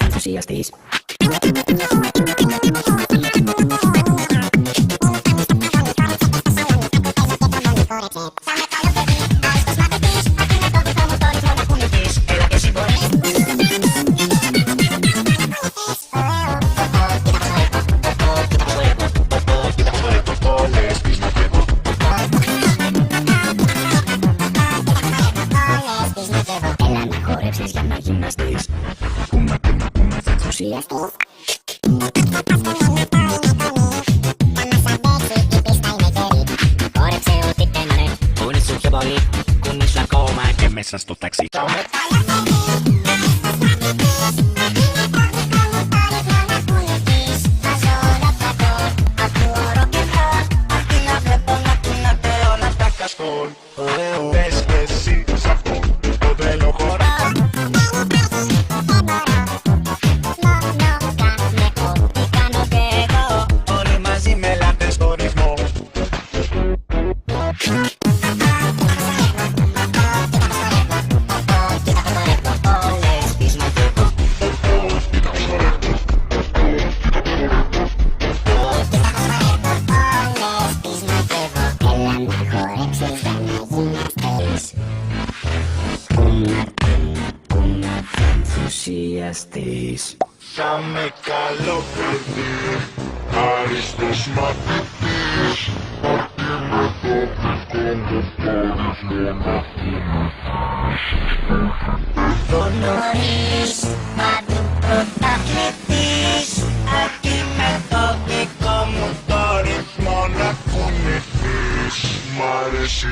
Entusiastis. Για να γυμναστείς. Πούμα, θα ενθουσιαστείς. Χόρεψε ό,τι έμανε. Κουνήσου πιο πολύ, κουνήσου ακόμα και μέσα στο ταξί. Πες και εσύ σ' αυτό το τρελό χώρο. Όλοι μαζί μελάτε στο ρυθμό. Ενθουσιαστής. Σαν με καλό παιδί, άριστος μαθητής. Αυτή με το δικό μου χωρισμό να Το νωρίς, παντού πρωταθλητής. Αυτή με το δικό μου το ρυθμό να κουνηθείς. Μ' αρέσει